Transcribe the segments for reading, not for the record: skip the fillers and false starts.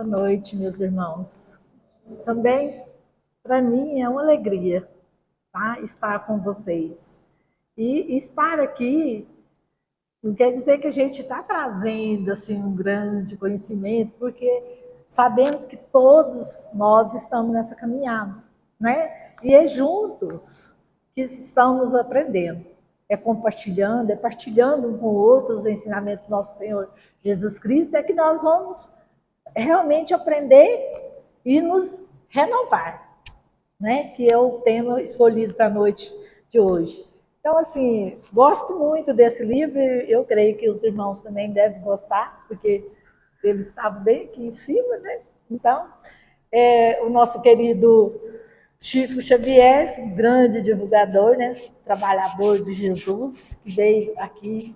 Boa noite, meus irmãos. Também, para mim, é uma alegria, tá? Estar com vocês. E estar aqui não quer dizer que a gente está trazendo assim, um grande conhecimento, porque sabemos que todos nós estamos nessa caminhada, né? E é juntos que estamos aprendendo. É compartilhando, é partilhando um com outros os ensinamentos do nosso Senhor Jesus Cristo, é que nós vamos realmente aprender e nos renovar, né? Que é o tema escolhido para a noite de hoje. Então, assim, gosto muito desse livro, eu creio que os irmãos também devem gostar, porque ele estava bem aqui em cima, né? Então, o nosso querido Chico Xavier, grande divulgador, né? Trabalhador de Jesus, que veio aqui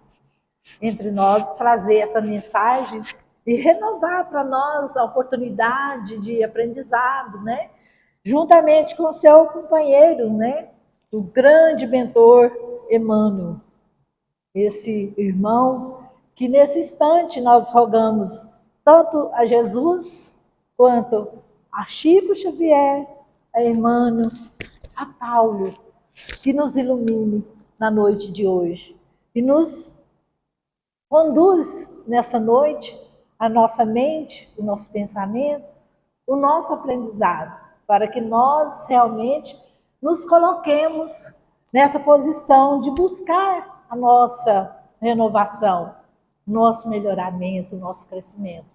entre nós trazer essa mensagem e renovar para nós a oportunidade de aprendizado, né? Juntamente com o seu companheiro, né? O grande mentor Emmanuel, esse irmão que nesse instante nós rogamos tanto a Jesus quanto a Chico Xavier, a Emmanuel, a Paulo, que nos ilumine na noite de hoje e nos conduz nessa noite a nossa mente, o nosso pensamento, o nosso aprendizado, para que nós realmente nos coloquemos nessa posição de buscar a nossa renovação, nosso melhoramento, nosso crescimento.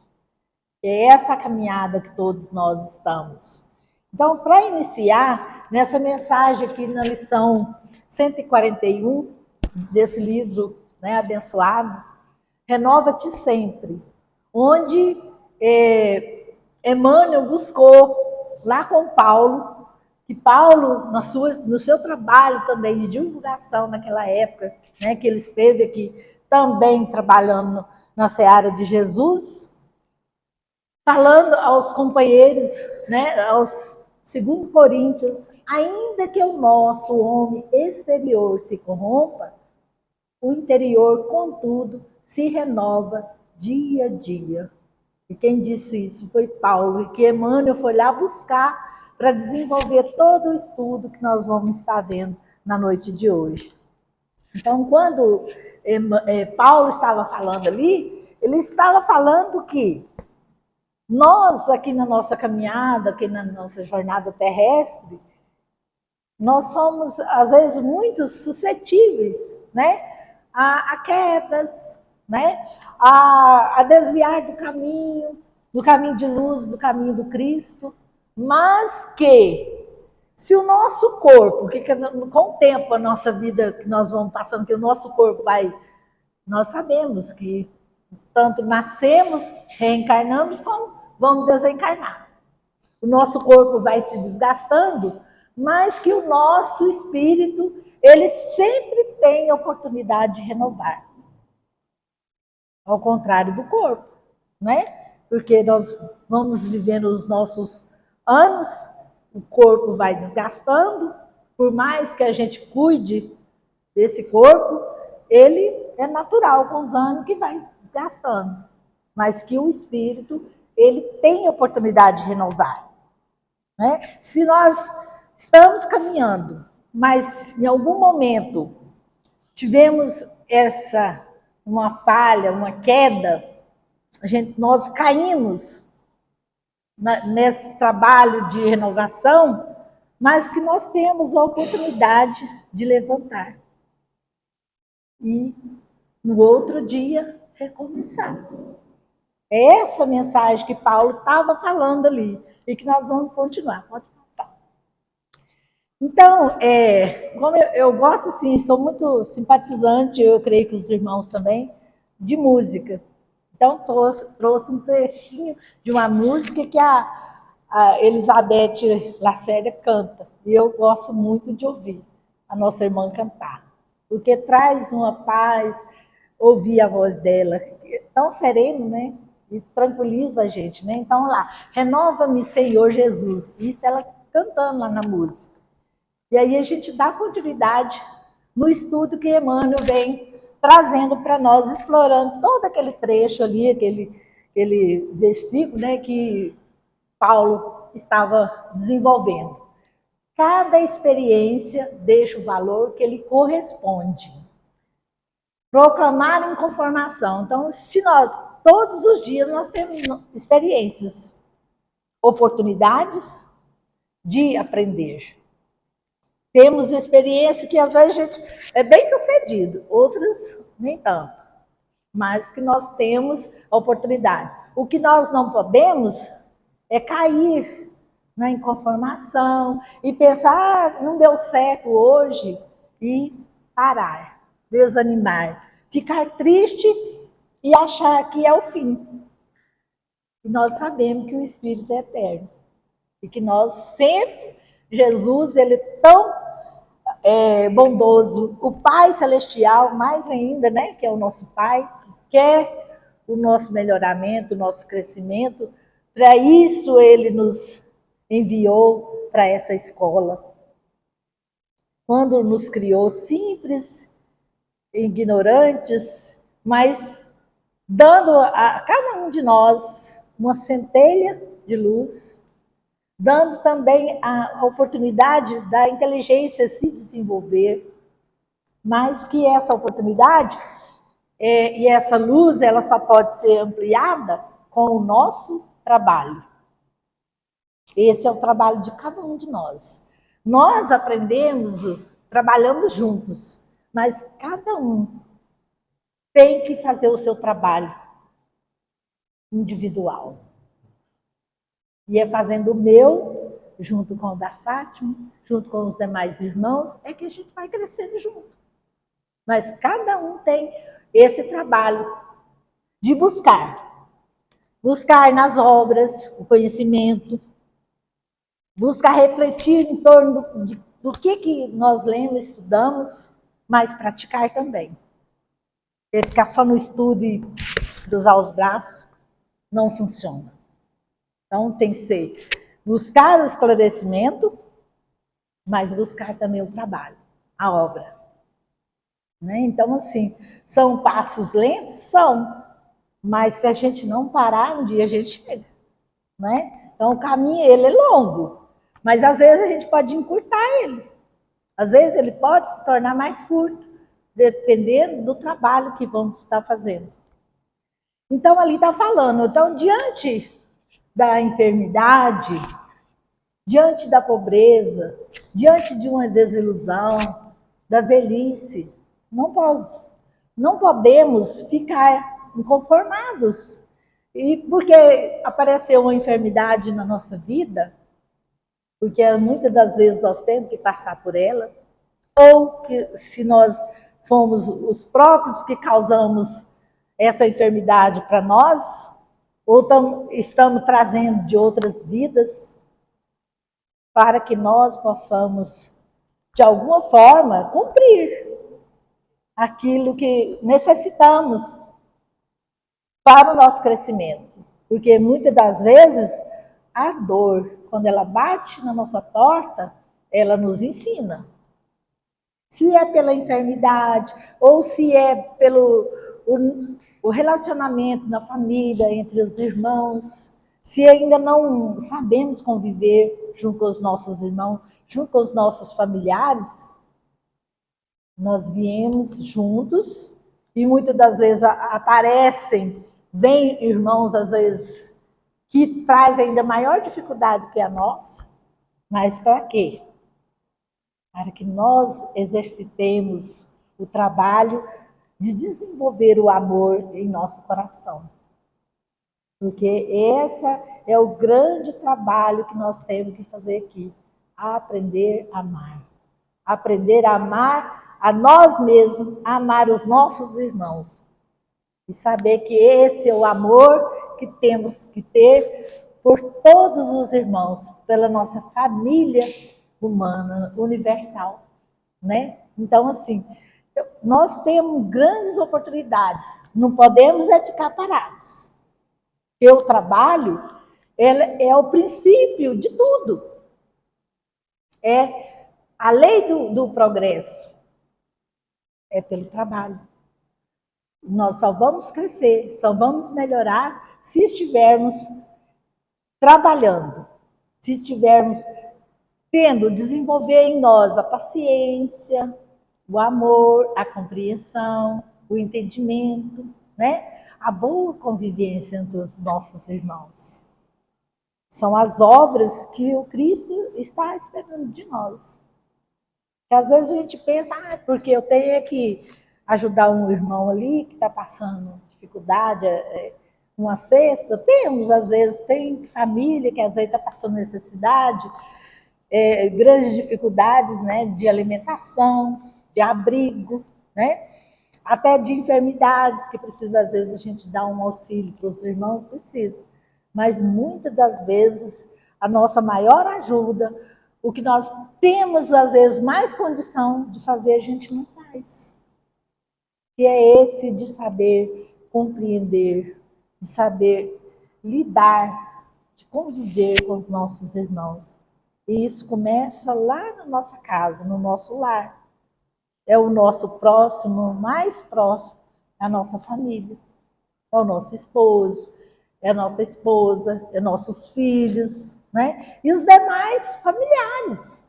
É essa a caminhada que todos nós estamos. Então, para iniciar, nessa mensagem aqui na lição 141 desse livro, né, abençoado, Renova-te sempre, onde Emmanuel buscou lá com Paulo, que Paulo, no seu trabalho também de divulgação naquela época, né, que ele esteve aqui também trabalhando na seara de Jesus, falando aos companheiros, né, aos 2 Coríntios, ainda que o nosso homem exterior se corrompa, o interior, contudo, se renova dia a dia. E quem disse isso foi Paulo, e que Emmanuel foi lá buscar para desenvolver todo o estudo que nós vamos estar vendo na noite de hoje. Então, quando Paulo estava falando ali, ele estava falando que nós, aqui na nossa caminhada, aqui na nossa jornada terrestre, nós somos, às vezes, muito suscetíveis, né? A quedas, né? A desviar do caminho de luz, do caminho do Cristo, mas que se o nosso corpo, que com o tempo a nossa vida que nós vamos passando, que o nosso corpo vai, nós sabemos que tanto nascemos, reencarnamos, como vamos desencarnar. O nosso corpo vai se desgastando, mas que o nosso espírito, ele sempre tem a oportunidade de renovar. Ao contrário do corpo, né? Porque nós vamos vivendo os nossos anos, o corpo vai desgastando, por mais que a gente cuide desse corpo, ele é natural com os anos que vai desgastando, mas que o espírito, ele tem a oportunidade de renovar, né? Se nós estamos caminhando, mas em algum momento tivemos uma falha, uma queda, nós caímos nesse trabalho de renovação, mas que nós temos a oportunidade de levantar e no outro dia recomeçar. É essa mensagem que Paulo estava falando ali e que nós vamos continuar. Pode passar. Então, como eu gosto, assim, sou muito simpatizante, eu creio que os irmãos também, de música. Então, trouxe um trechinho de uma música que a Elizabeth Lacerda canta. E eu gosto muito de ouvir a nossa irmã cantar. Porque traz uma paz, ouvir a voz dela, tão sereno, né? E tranquiliza a gente, né? Então, lá, renova-me, Senhor Jesus. Isso ela cantando lá na música. E aí a gente dá continuidade no estudo que Emmanuel vem trazendo para nós, explorando todo aquele trecho ali, aquele versículo, né, que Paulo estava desenvolvendo. Cada experiência deixa o valor que lhe corresponde. Proclamar inconformação. Então, se nós, todos os dias, nós temos experiências, oportunidades de aprender. Temos experiência que às vezes a gente é bem sucedido, outras nem tanto. Mas que nós temos a oportunidade. O que nós não podemos é cair na inconformação e pensar, não deu certo hoje, e parar, desanimar, ficar triste e achar que é o fim. E nós sabemos que o Espírito é eterno e que nós sempre, Jesus, ele é tão bondoso, o Pai Celestial, mais ainda, né, que é o nosso Pai, que quer o nosso melhoramento, o nosso crescimento. Para isso ele nos enviou para essa escola. Quando nos criou simples, ignorantes, mas dando a cada um de nós uma centelha de luz, dando também a oportunidade da inteligência se desenvolver, mas que essa oportunidade e essa luz, ela só pode ser ampliada com o nosso trabalho. Esse é o trabalho de cada um de nós. Nós aprendemos, trabalhamos juntos, mas cada um tem que fazer o seu trabalho individual. E é fazendo o meu, junto com o da Fátima, junto com os demais irmãos, é que a gente vai crescendo junto. Mas cada um tem esse trabalho de buscar. Buscar nas obras o conhecimento, buscar refletir em torno do que nós lemos, estudamos, mas praticar também. E ficar só no estudo e cruzar os braços não funciona. Então tem que ser buscar o esclarecimento, mas buscar também o trabalho, a obra. Né? Então, assim, são passos lentos? São. Mas se a gente não parar, um dia a gente chega. Né? Então, o caminho, ele é longo. Mas, às vezes, a gente pode encurtar ele. Às vezes, ele pode se tornar mais curto, dependendo do trabalho que vamos estar fazendo. Então, ali está falando. Então, diante da enfermidade, diante da pobreza, diante de uma desilusão, da velhice, não podemos ficar inconformados. E porque apareceu uma enfermidade na nossa vida, porque muitas das vezes nós temos que passar por ela, ou que se nós fomos os próprios que causamos essa enfermidade para nós, ou estamos trazendo de outras vidas, para que nós possamos, de alguma forma, cumprir aquilo que necessitamos para o nosso crescimento. Porque muitas das vezes a dor, quando ela bate na nossa porta, ela nos ensina. Se é pela enfermidade, ou se é pelo o relacionamento na família, entre os irmãos, se ainda não sabemos conviver junto com os nossos irmãos, junto com os nossos familiares, nós viemos juntos e muitas das vezes aparecem, vêm irmãos às vezes que trazem ainda maior dificuldade que a nossa, mas para quê? Para que nós exercitemos o trabalho de desenvolver o amor em nosso coração. Porque esse é o grande trabalho que nós temos que fazer aqui. Aprender a amar. Aprender a amar a nós mesmos, a amar os nossos irmãos. E saber que esse é o amor que temos que ter por todos os irmãos, pela nossa família humana, universal. Né? Então, assim, nós temos grandes oportunidades. Não podemos ficar parados. Porque o trabalho é o princípio de tudo. É a lei do progresso. É pelo trabalho. Nós só vamos crescer, só vamos melhorar se estivermos trabalhando, se estivermos desenvolver em nós a paciência, o amor, a compreensão, o entendimento, né? A boa convivência entre os nossos irmãos. São as obras que o Cristo está esperando de nós. Que às vezes a gente pensa, porque eu tenho que ajudar um irmão ali que está passando dificuldade, uma cesta. Temos, às vezes, tem família que às vezes está passando necessidade, grandes dificuldades, né, de alimentação, de abrigo, né, até de enfermidades que precisa, às vezes, a gente dar um auxílio para os irmãos, precisa. Mas muitas das vezes a nossa maior ajuda, o que nós temos, às vezes, mais condição de fazer, a gente não faz. Que é esse de saber compreender, de saber lidar, de conviver com os nossos irmãos. E isso começa lá na nossa casa, no nosso lar. É o nosso próximo, mais próximo, a nossa família. É o nosso esposo, é a nossa esposa, é nossos filhos, né? E os demais familiares.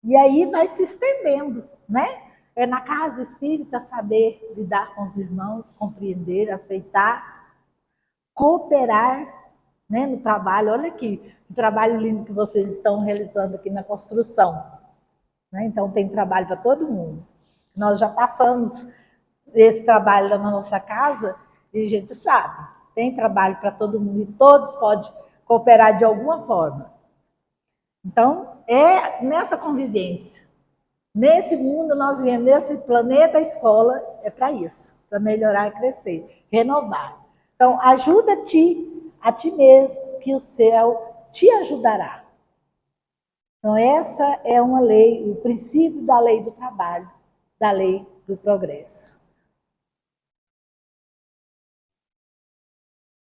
E aí vai se estendendo, né? É na casa espírita saber lidar com os irmãos, compreender, aceitar, cooperar, né, no trabalho. Olha aqui, o trabalho lindo que vocês estão realizando aqui na construção. Né? Então, tem trabalho para todo mundo. Nós já passamos esse trabalho lá na nossa casa e a gente sabe, tem trabalho para todo mundo e todos podem cooperar de alguma forma. Então, é nessa convivência. Nesse mundo, nós viemos, nesse planeta escola, é para isso, para melhorar e crescer, renovar. Então, ajuda-te a ti mesmo, que o céu te ajudará. Então, essa é uma lei, o princípio da lei do trabalho, da lei do progresso.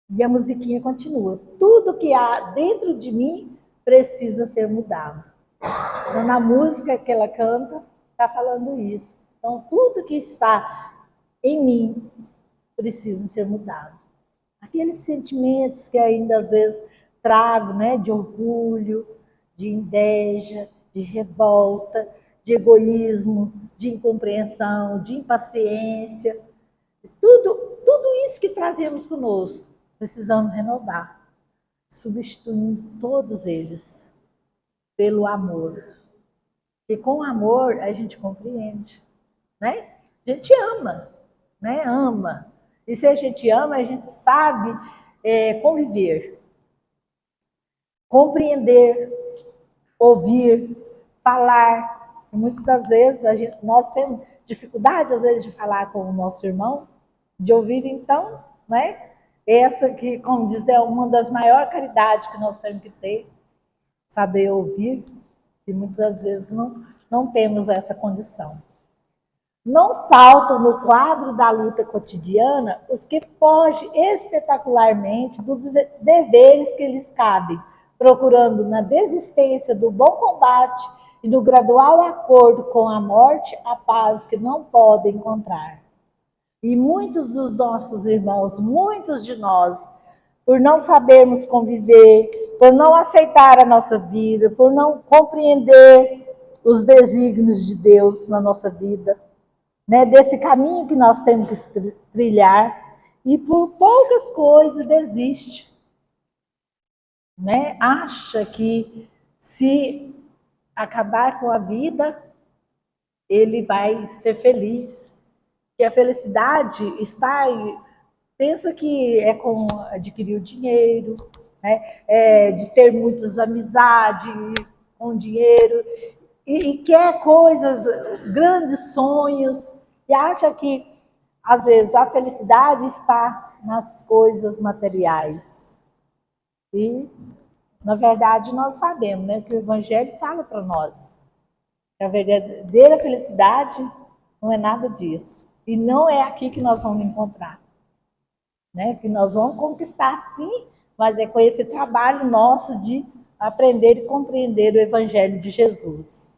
E a musiquinha continua. Tudo que há dentro de mim precisa ser mudado. Então, na música que ela canta, está falando isso. Então, tudo que está em mim precisa ser mudado. Aqueles sentimentos que ainda às vezes trago, né, de orgulho, de inveja, de revolta, de egoísmo, de incompreensão, de impaciência, tudo isso que trazemos conosco, precisamos renovar, substituindo todos eles pelo amor. E com amor a gente compreende, né? A gente ama, né? Ama. E se a gente ama, a gente sabe conviver, compreender, ouvir, falar. E muitas das vezes nós temos dificuldade, às vezes, de falar com o nosso irmão, de ouvir, então, né? Essa que, como diz, é uma das maiores caridades que nós temos que ter, saber ouvir, e muitas das vezes não temos essa condição. Não faltam no quadro da luta cotidiana os que fogem espetacularmente dos deveres que lhes cabem, procurando na desistência do bom combate e no gradual acordo com a morte a paz que não podem encontrar. E muitos dos nossos irmãos, muitos de nós, por não sabermos conviver, por não aceitar a nossa vida, por não compreender os desígnios de Deus na nossa vida, né, desse caminho que nós temos que trilhar, e por poucas coisas desiste. Né? Acha que se acabar com a vida, ele vai ser feliz. E a felicidade está em... Pensa que é com adquirir o dinheiro, né? De ter muitas amizades com dinheiro, e quer coisas, grandes sonhos, e acha que, às vezes, a felicidade está nas coisas materiais. E, na verdade, nós sabemos, né, que o Evangelho fala para nós que a verdadeira felicidade não é nada disso. E não é aqui que nós vamos encontrar. Né? Que nós vamos conquistar, sim, mas é com esse trabalho nosso de aprender e compreender o Evangelho de Jesus.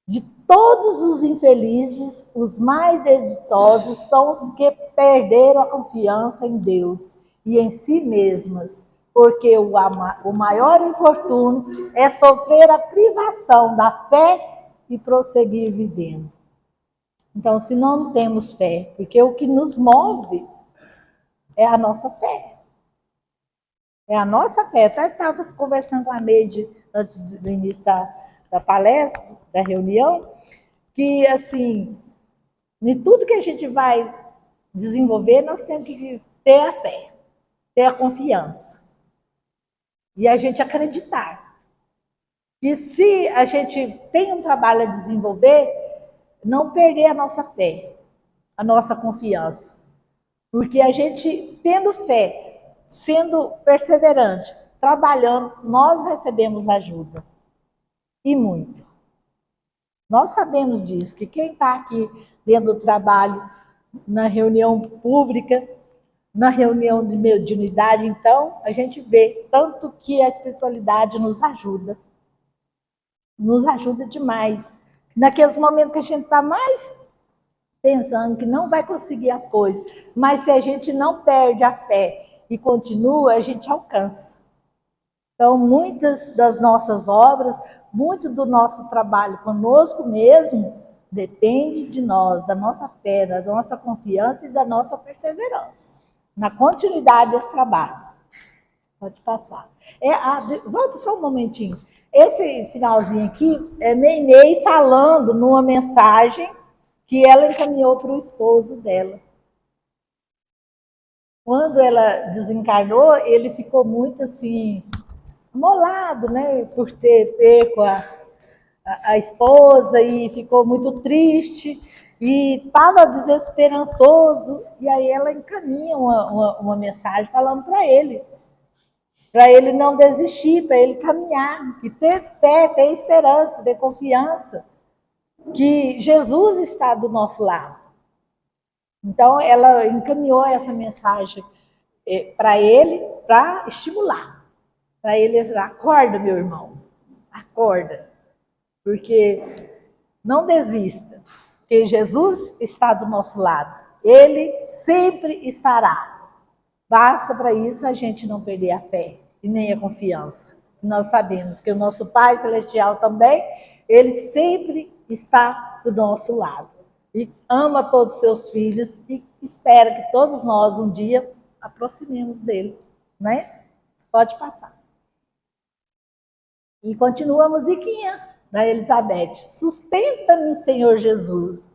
De todos os infelizes, os mais desditosos são os que perderam a confiança em Deus e em si mesmas, porque o maior infortúnio é sofrer a privação da fé e prosseguir vivendo. Então, se não temos fé, porque o que nos move é a nossa fé. É a nossa fé. Eu até estava conversando com a Neide antes do início da palestra, da reunião, que, assim, em tudo que a gente vai desenvolver, nós temos que ter a fé, ter a confiança. E a gente acreditar. Que se a gente tem um trabalho a desenvolver, não perder a nossa fé, a nossa confiança. Porque a gente, tendo fé, sendo perseverante, trabalhando, nós recebemos ajuda. E muito. Nós sabemos disso, que quem está aqui dentro do trabalho, na reunião pública, na reunião de unidade, então, a gente vê tanto que a espiritualidade nos ajuda demais. Naqueles momentos que a gente está mais pensando que não vai conseguir as coisas, mas se a gente não perde a fé e continua, a gente alcança. Então, muitas das nossas obras, muito do nosso trabalho conosco mesmo, depende de nós, da nossa fé, da nossa confiança e da nossa perseverança, na continuidade desse trabalho. Pode passar. Volta só um momentinho. Esse finalzinho aqui é Meimei falando numa mensagem que ela encaminhou para o esposo dela. Quando ela desencarnou, ele ficou muito assim, molado, né, por ter perco a esposa e ficou muito triste e estava desesperançoso. E aí ela encaminha uma mensagem falando para ele não desistir, para ele caminhar, e ter fé, ter esperança, ter confiança, que Jesus está do nosso lado. Então, ela encaminhou essa mensagem para ele, para estimular. Para ele falar, acorda, meu irmão, acorda. Porque não desista, porque Jesus está do nosso lado. Ele sempre estará. Basta para isso a gente não perder a fé e nem a confiança. Nós sabemos que o nosso Pai Celestial também, ele sempre está do nosso lado. E ama todos os seus filhos e espera que todos nós um dia aproximemos dele, né? Pode passar. E continua a musiquinha da Elizabeth. Sustenta-me, Senhor Jesus.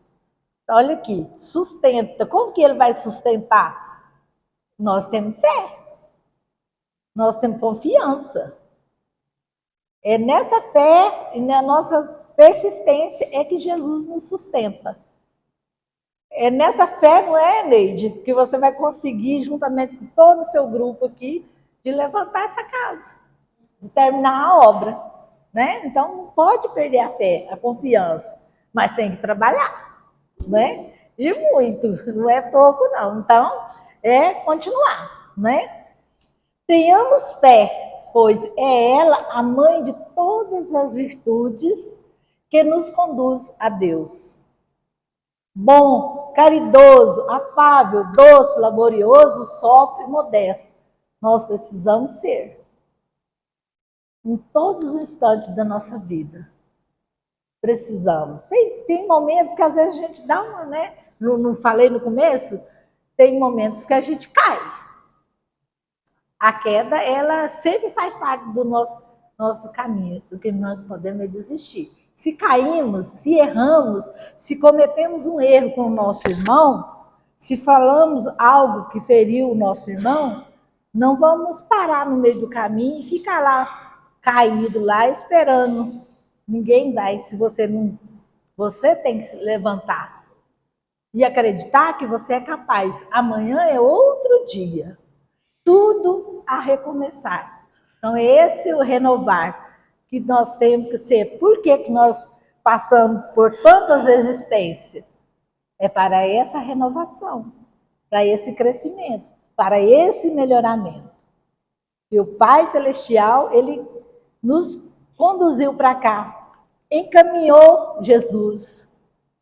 Olha aqui, sustenta. Como que ele vai sustentar? Nós temos fé. Nós temos confiança. É nessa fé e na nossa persistência é que Jesus nos sustenta. É nessa fé, não é, Neide, que você vai conseguir, juntamente com todo o seu grupo aqui, de levantar essa casa, de terminar a obra, né? Então, não pode perder a fé, a confiança, mas tem que trabalhar, né? E muito, não é pouco, não. Então, é continuar, né? Tenhamos fé, pois é ela a mãe de todas as virtudes que nos conduz a Deus. Bom, caridoso, afável, doce, laborioso, sóbrio e modesto. Nós precisamos ser. Em todos os instantes da nossa vida. Precisamos. Tem momentos que às vezes a gente dá uma, né? Não falei no começo? Tem momentos que a gente cai. A queda, ela sempre faz parte do nosso caminho, do que nós podemos desistir. Se caímos, se erramos, se cometemos um erro com o nosso irmão, se falamos algo que feriu o nosso irmão, não vamos parar no meio do caminho e ficar lá, caído lá, esperando. Ninguém vai, se você não... Você tem que se levantar e acreditar que você é capaz. Amanhã é outro dia. Tudo a recomeçar. Então, esse é o renovar que nós temos que ser. Por que nós passamos por tantas existências? É para essa renovação, para esse crescimento, para esse melhoramento. E o Pai Celestial, ele nos conduziu para cá, encaminhou Jesus,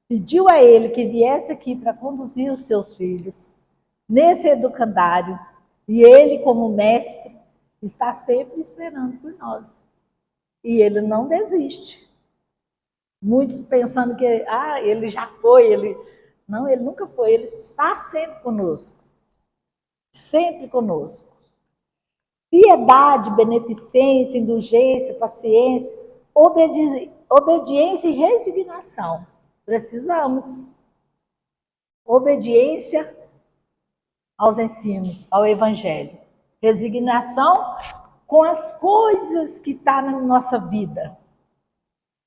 pediu a ele que viesse aqui para conduzir os seus filhos nesse educandário, e ele, como mestre, está sempre esperando por nós. E ele não desiste. Muitos pensando que ele já foi, ele... Não, ele nunca foi, ele está sempre conosco. Sempre conosco. Piedade, beneficência, indulgência, paciência, obediência e resignação. Precisamos. Obediência aos ensinos, ao evangelho. Resignação com as coisas que estão na nossa vida.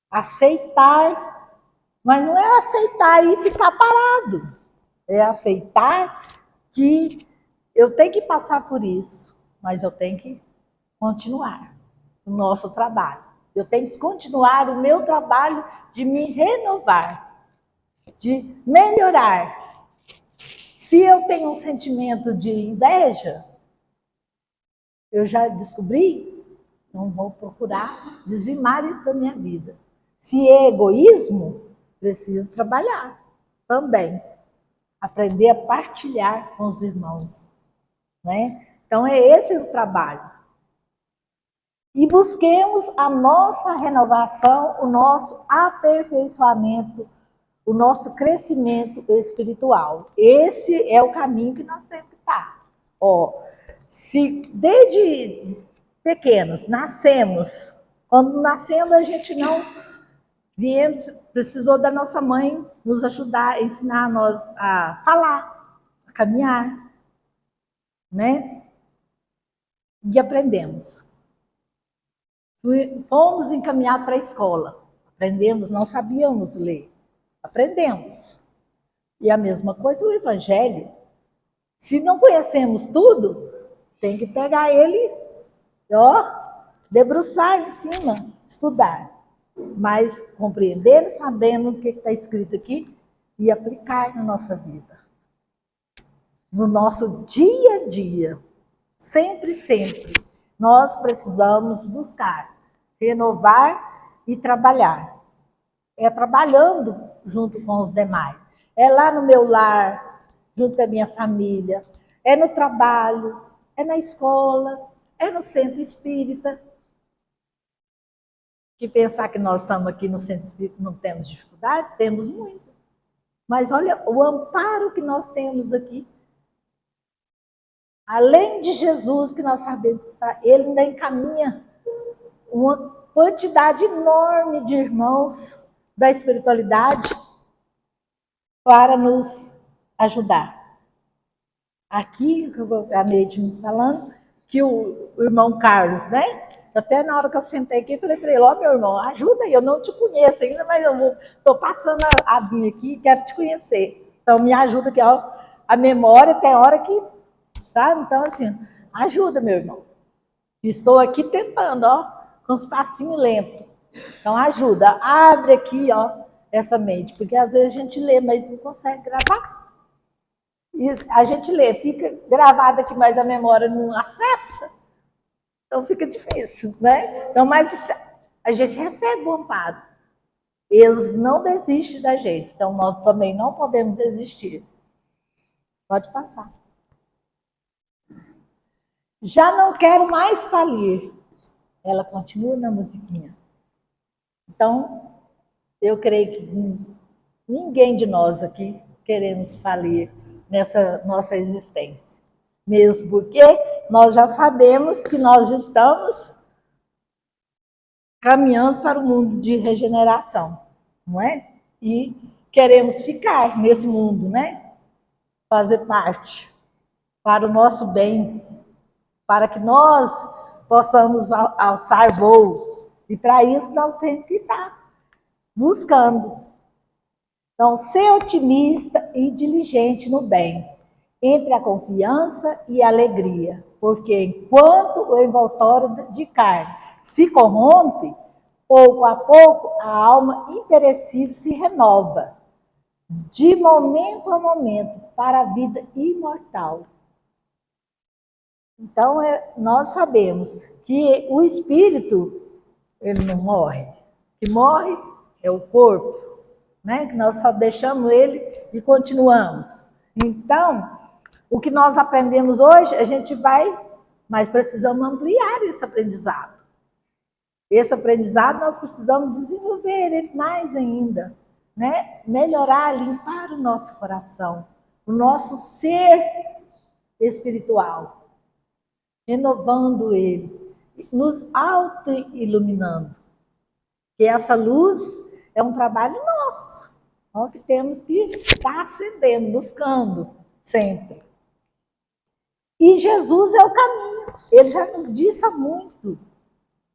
Aceitar, mas não é aceitar e ficar parado. É aceitar que eu tenho que passar por isso, mas eu tenho que continuar o nosso trabalho. Eu tenho que continuar o meu trabalho de me renovar, de melhorar. Se eu tenho um sentimento de inveja, eu já descobri, então vou procurar dizimar isso da minha vida. Se é egoísmo, preciso trabalhar também. Aprender a partilhar com os irmãos, né? Então é esse o trabalho. E busquemos a nossa renovação, o nosso aperfeiçoamento, o nosso crescimento espiritual. Esse é o caminho que nós temos que estar. Se desde pequenos nascemos, quando nascemos a gente não viemos, precisou da nossa mãe nos ajudar, ensinar nós a falar, a caminhar, né? E aprendemos. Fomos encaminhados para a escola, aprendemos, não sabíamos ler, aprendemos. E a mesma coisa o evangelho. Se não conhecemos tudo, tem que pegar ele, debruçar em cima, estudar. Mas compreendendo, sabendo o que está escrito aqui e aplicar na nossa vida. No nosso dia a dia. Sempre, sempre. Nós precisamos buscar, renovar e trabalhar. É trabalhando junto com os demais. É lá no meu lar, junto com a minha família. É no trabalho, é na escola, é no centro espírita. Que pensar que nós estamos aqui no centro espírita não temos dificuldade? Temos muito. Mas olha o amparo que nós temos aqui. Além de Jesus, que nós sabemos que está, ele ainda encaminha uma quantidade enorme de irmãos da espiritualidade para nos ajudar. Aqui, a Neide me falando, que o irmão Carlos, né? Até na hora que eu sentei aqui, eu falei para ele, meu irmão, ajuda aí, eu não te conheço ainda, mas eu estou passando a vir aqui e quero te conhecer. Então, me ajuda aqui, a memória tem hora que, sabe? Então, assim, ajuda, meu irmão. Estou aqui tentando, com os passinhos lentos. Então, ajuda, abre aqui, essa mente, porque às vezes a gente lê, mas não consegue gravar. E a gente lê, fica gravado aqui, mas a memória não acessa. Então fica difícil, né? Então, mas a gente recebe o amparo. Eles não desistem da gente, então nós também não podemos desistir. Pode passar. Já não quero mais falir. Ela continua na musiquinha. Então, eu creio que ninguém de nós aqui queremos falir nessa nossa existência. Mesmo porque nós já sabemos que nós estamos caminhando para o mundo de regeneração, não é? E queremos ficar nesse mundo, né? Fazer parte, para o nosso bem, para que nós possamos alçar voo. E para isso nós temos que estar buscando. Então, ser otimista e diligente no bem, entre a confiança e a alegria, porque enquanto o envoltório de carne se corrompe, pouco a pouco a alma imperecível se renova, de momento a momento, para a vida imortal. Então, nós sabemos que o espírito, ele não morre. Que morre é o corpo, né? Que nós só deixamos ele e continuamos. Então, o que nós aprendemos hoje, a gente vai, mas precisamos ampliar esse aprendizado. Esse aprendizado nós precisamos desenvolver ele mais ainda, né? Melhorar, limpar o nosso coração, o nosso ser espiritual, renovando ele, nos auto-iluminando. Que essa luz é um trabalho nosso, ó, que temos que estar acendendo, buscando sempre. E Jesus é o caminho, ele já nos disse há muito,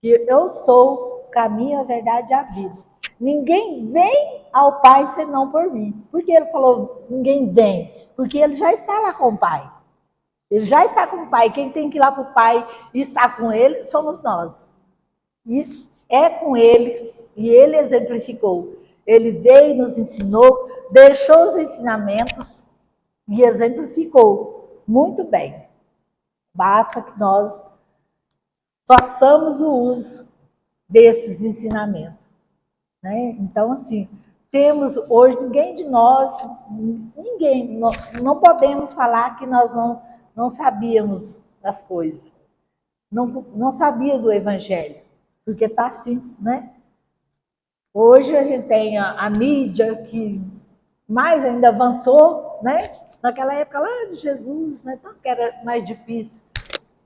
que eu sou o caminho, a verdade e a vida. Ninguém vem ao Pai senão por mim. Por que ele falou ninguém vem? Porque ele já está lá com o Pai. Ele já está com o Pai. Quem tem que ir lá para o Pai e estar com ele somos nós. E é com ele, e ele exemplificou. Ele veio, nos ensinou, deixou os ensinamentos e exemplificou muito bem. Basta que nós façamos o uso desses ensinamentos, né? Então, assim, temos hoje, ninguém, nós não podemos falar que nós não sabíamos das coisas, não sabia do Evangelho, porque está assim, né? Hoje a gente tem a mídia que mais ainda avançou, né? Naquela época lá de Jesus, né? Então que era mais difícil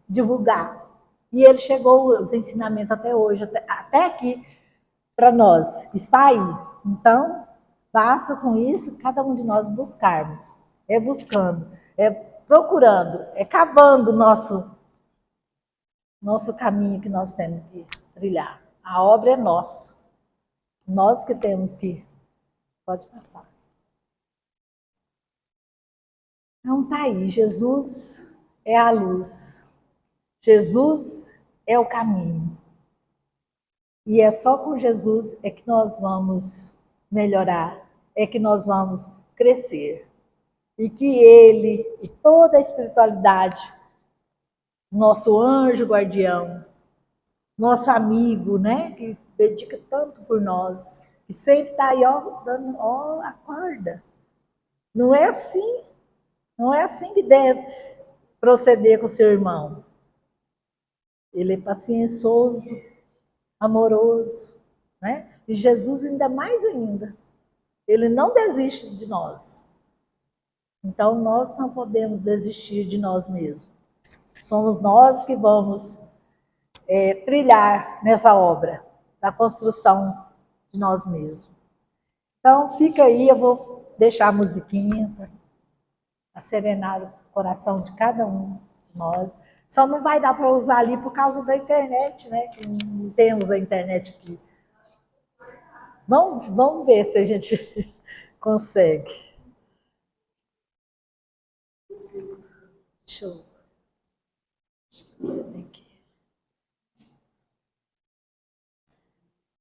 divulgar. E ele chegou os ensinamentos até hoje, até aqui para nós, está aí. Então, basta com isso cada um de nós buscarmos, é buscando, é procurando, é cavando o nosso caminho que nós temos que trilhar. A obra é nossa, nós que temos que... Pode passar. Então tá aí, Jesus é a luz, Jesus é o caminho. E é só com Jesus é que nós vamos melhorar, é que nós vamos crescer. E que ele e toda a espiritualidade, nosso anjo guardião, nosso amigo, né, que dedica tanto por nós, que sempre está aí, ó, dando, ó, acorda. Não é assim que deve proceder com o seu irmão. Ele é paciencioso, amoroso, né? E Jesus ainda mais ainda. Ele não desiste de nós. Então nós não podemos desistir de nós mesmos. Somos nós que vamos trilhar nessa obra da construção de nós mesmos. Então fica aí, eu vou deixar a musiquinha para acerenar o coração de cada um de nós. Só não vai dar para usar ali por causa da internet, né? Que não temos a internet aqui. Vamos ver se a gente consegue. Deixa eu...